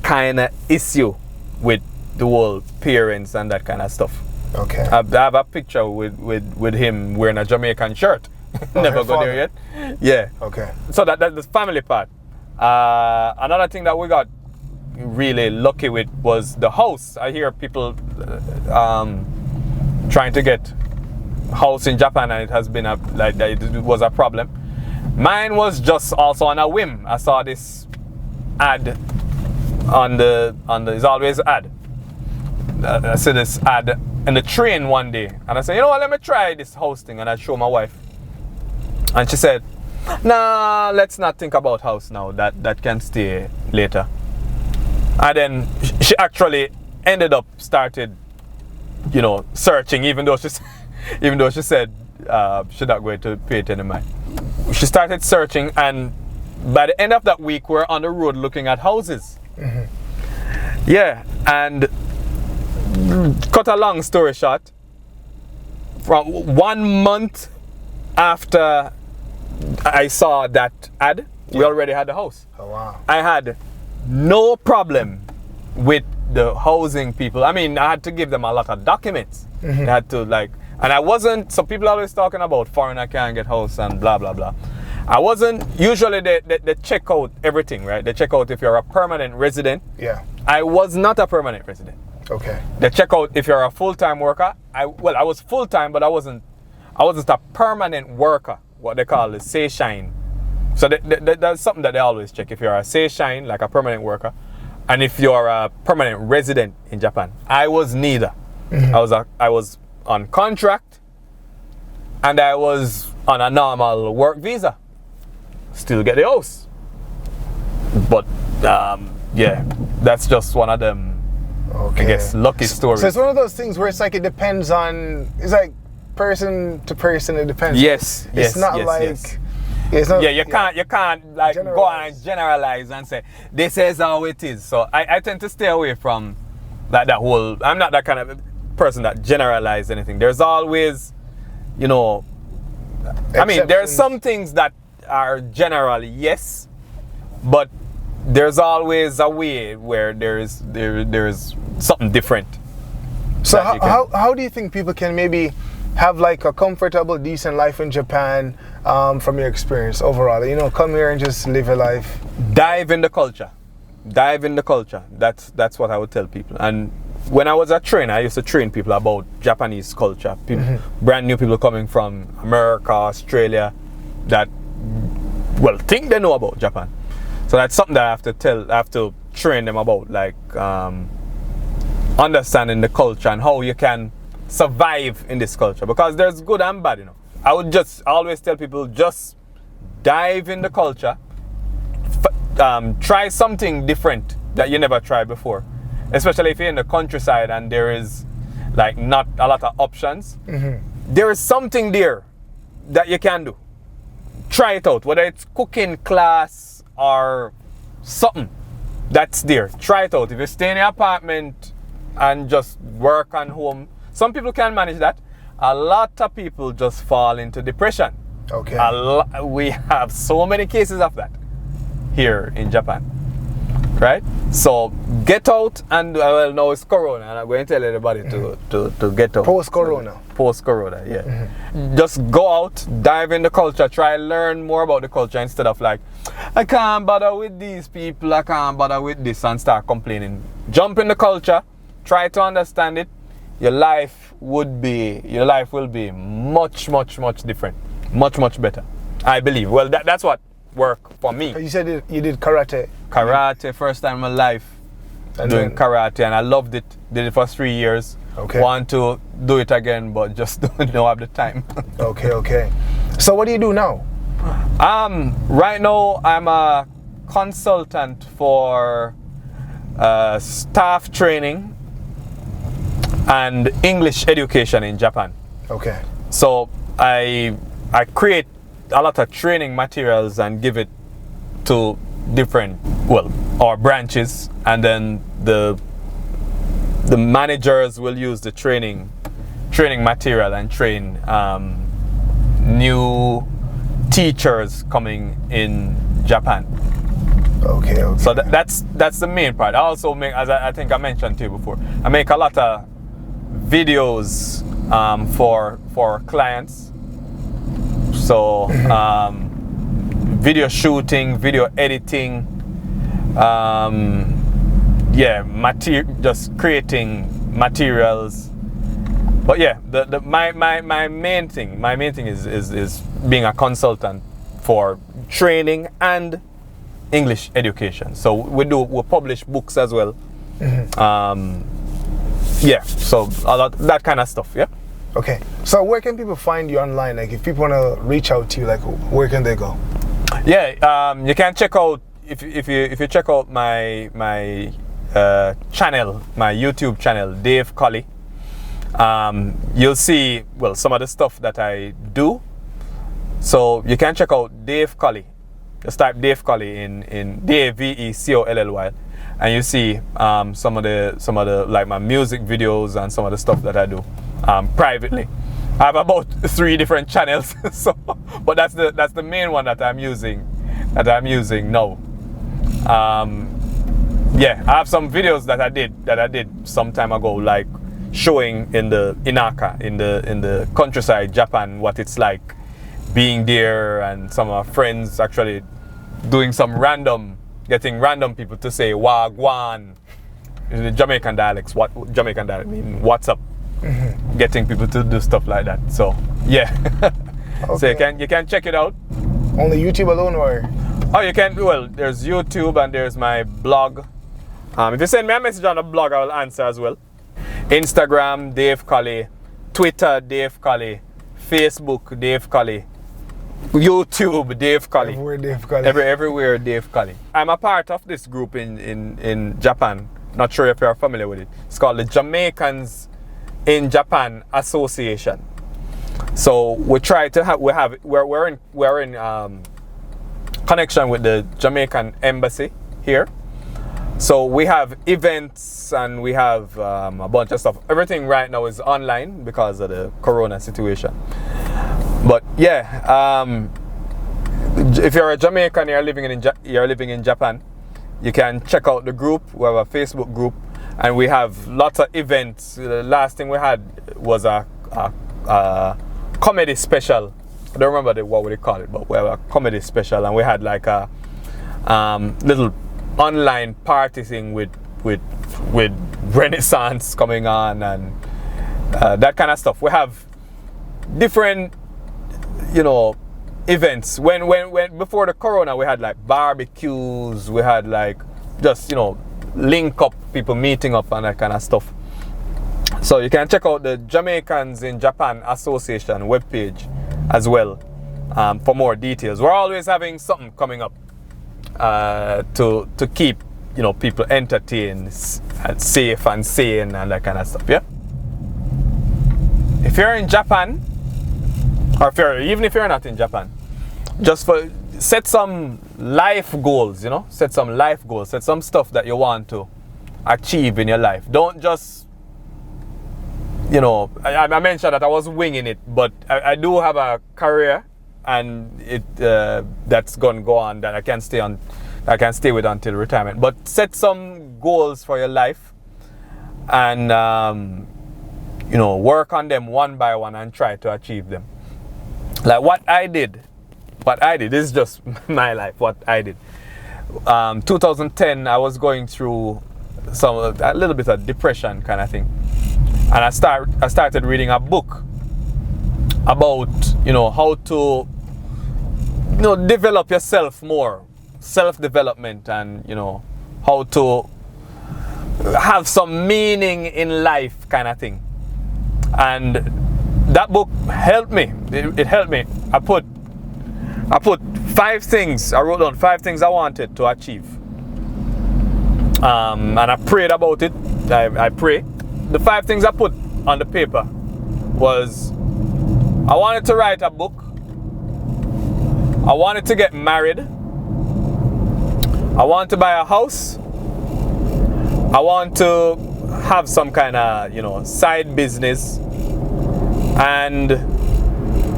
kind of issue with the whole parents and that kind of stuff. Okay. I have a picture with him wearing a Jamaican shirt. Never go there yet. Yeah. Okay. So that's the family part. Another thing that we got really lucky with was the house. I hear people trying to get house in Japan, and it has been it was a problem. Mine was just also on a whim. I saw this ad on the it's always ad. I saw this ad in the train one day, and I said, you know what, let me try this house thing, and I show my wife, and she said, nah, let's not think about house now. That can stay later. And then she actually ended up started, searching, even though she said she's not going to pay it any mind. She started searching, and by the end of that week, we're on the road looking at houses. Mm-hmm. Yeah, and cut a long story short, from 1 month after I saw that ad, we already had the house. Oh wow! I had no problem with the housing people. I mean, I had to give them a lot of documents. Mm-hmm. I had to and I wasn't. So people always talking about foreigner can't get house and blah blah blah. I wasn't. Usually they check out everything, right? They check out if you're a permanent resident. Yeah. I was not a permanent resident. Okay. They check out if you're a full-time worker. I was full-time, but I wasn't I wasn't a permanent worker, what they call the seishine. So that's something that they always check. If you're a seishine, like a permanent worker, and if you're a permanent resident in Japan. I was neither. I was on contract, and I was on a normal work visa. Still get the house. But yeah, that's just one of them, I guess, lucky stories. So it's one of those things where it's like it depends on, it's like person to person, it depends. Yes, it's not like yes. It's not, you can't like go and generalize and say this is how it is. So I tend to stay away from like that whole. I'm not that kind of person that generalize anything. There's always, you know, I mean, there are some things that are general, yes, but there's always a way where there is something different. So how do you think people can maybe have like a comfortable, decent life in Japan from your experience overall? You know, come here and just live your life. Dive in the culture. Dive in the culture. That's what I would tell people. And when I was a trainer, I used to train people about Japanese culture. People, brand new people coming from America, Australia, that think they know about Japan. So that's something that I have to train them about, like understanding the culture and how you can survive in this culture, because there's good and bad, you know. I would just always tell people, just dive in the culture, try something different that you never tried before, especially if you're in the countryside and there is like not a lot of options. There is something there that you can do. Try it out, whether it's cooking class or something that's there. Try it out. If you stay in your apartment and just work on home, some people can manage that. A lot of people just fall into depression. Okay. We have so many cases of that here in Japan, right? So get out, and well, now it's Corona, and I'm going to tell everybody to get out. Post-Corona. Post-Corona, yeah. Just go out, dive in the culture, try to learn more about the culture instead of like, I can't bother with these people, I can't bother with this, and start complaining. Jump in the culture, try to understand it. Your life will be much different, much better, I believe. Well, that's what worked for me. You said you did karate. Karate, first time in my life doing karate, and I loved it. Did it for 3 years. Okay. Want to do it again, but just don't have the time. Okay. So what do you do now? Right now I'm a consultant for staff training and English education in Japan. Okay. So I create a lot of training materials and give it to different our branches, and then the managers will use the training material and train new teachers coming in Japan. Okay. So that's the main part. I also make, as I think I mentioned to you before, I make a lot of videos for clients. So video shooting, video editing, just creating materials. But yeah, my main thing is being a consultant for training and English education. So we publish books as well. So a lot that kind of stuff. Yeah. Okay. So where can people find you online? Like if people want to reach out to you, like where can they go? Yeah. You can check out if you check out my channel, my YouTube channel, Dave Collymore. You'll see some of the stuff that I do. So you can check out Dave Collymore. Just type Dave Collymore in DAVECOLLY, and you see some of the like my music videos and some of the stuff that I do privately. I have about 3 different channels, but that's the main one that I'm using now. I have some videos that I did some time ago, like showing in the Inaka, in the countryside Japan, what it's like being there, and some of my friends actually doing getting random people to say wagwan in the Jamaican dialects. What Jamaican dialect mean? What's up? Getting people to do stuff like that. So Yeah. Okay. So you can check it out. Only YouTube alone, or? Oh, you can. Well, there's YouTube and there's my blog. If you send me a message on the blog, I will answer as well. Instagram, Dave Collie. Twitter, Dave Collie. Facebook, Dave Collie. YouTube, Dave Collie. Everywhere Dave Collie. Everywhere Dave Collie. I'm a part of this group in Japan. Not sure if you're familiar with it. It's called the Jamaicans in Japan Association. So we try to we're in connection with the Jamaican embassy here. So we have events and we have a bunch of stuff. Everything right now is online because of the corona situation. But yeah, if you're a Jamaican, you're living in Japan, you can check out the group. We have a Facebook group, and we have lots of events. The last thing we had was a comedy special. I don't remember what would they call it, but we have a comedy special, and we had like a little online party thing with Renaissance coming on and that kind of stuff. We have different, events. When before the corona, we had like barbecues, we had like just link up, people meeting up and that kind of stuff. So you can check out the Jamaicans in Japan Association webpage as well for more details. We're always having something coming up to keep people entertained and safe and sane and that kind of stuff. Yeah. If you're in Japan, or even if you're not in Japan, just set some life goals. Set some life goals. Set some stuff that you want to achieve in your life. Don't just I mentioned that I was winging it, but I do have a career, and it that's gonna go on, that I can stay with until retirement. But set some goals for your life, and work on them one by one and try to achieve them. Like what I did. This is just my life. What I did. 2010, I was going through a little bit of depression kind of thing. And I started reading a book about how to develop yourself more, self-development, and how to have some meaning in life kind of thing. And that book helped me. It helped me. I put 5 things. I wrote down 5 things I wanted to achieve. And I prayed about it. I pray. The 5 things I put on the paper was, I wanted to write a book. I wanted to get married. I want to buy a house. I want to have some kind of, side business. And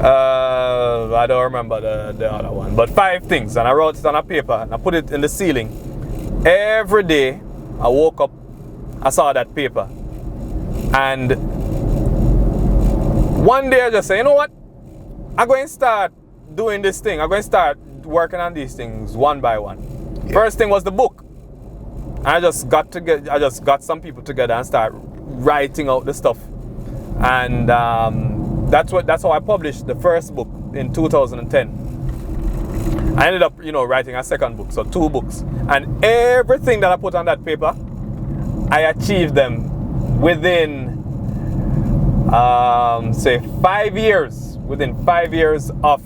I don't remember the other one. But 5 things. And I wrote it on a paper and I put it in the ceiling. Every day I woke up, I saw that paper. And one day I just say, you know what? I'm going to start doing this thing. I'm going to start working on these things one by one. Yeah. First thing was the book. I just got some people together and start writing out the stuff. And that's how I published the first book in 2010. I ended up, writing a second book, so 2 books. And everything that I put on that paper, I achieved them within, say 5 years. Within 5 years of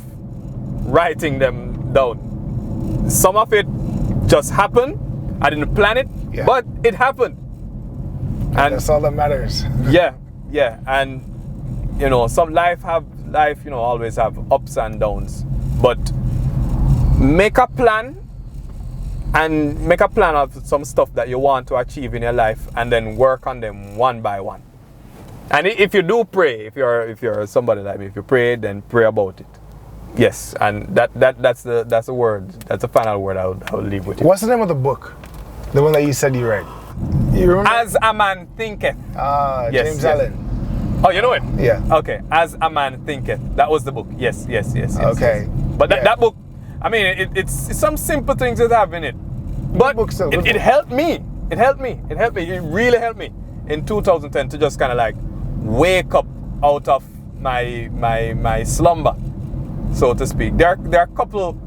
writing them down. Some of it just happened. I didn't plan it, but it happened. And that's all that matters. yeah. And some life always have ups and downs. But make a plan. And make a plan of some stuff that you want to achieve in your life, and then work on them one by one. And if you do pray, if you're somebody like me, if you pray, then pray about it. Yes, and that's the word. That's the final word I will leave with you. What's the name of the book? The one that you said you read. You remember? As a Man Thinketh. Yes, James Allen. Oh, you know it? Yeah. Okay. As a Man Thinketh. That was the book. Yes. Okay. Yes. But that book, I mean, it's some simple things that have in it. But it helped me. It helped me. It really helped me in 2010 to just kind of like wake up out of my slumber, so to speak. There are a couple,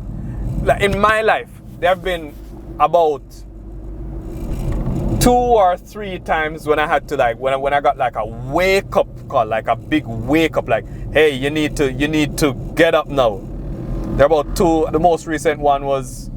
like in my life, there have been about 2 or 3 times when I had to when I got like a wake up call, like a big wake up, like, hey, you need to get up now. There are about 2. The most recent one was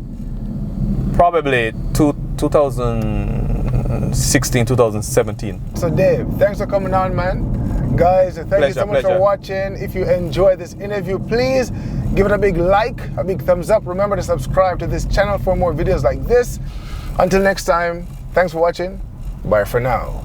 probably 2016, 2017. So Dave, thanks for coming on, man. Guys, thank you so much for watching. If you enjoyed this interview, please give it a big like, a big thumbs up. Remember to subscribe to this channel for more videos like this. Until next time, thanks for watching. Bye for now.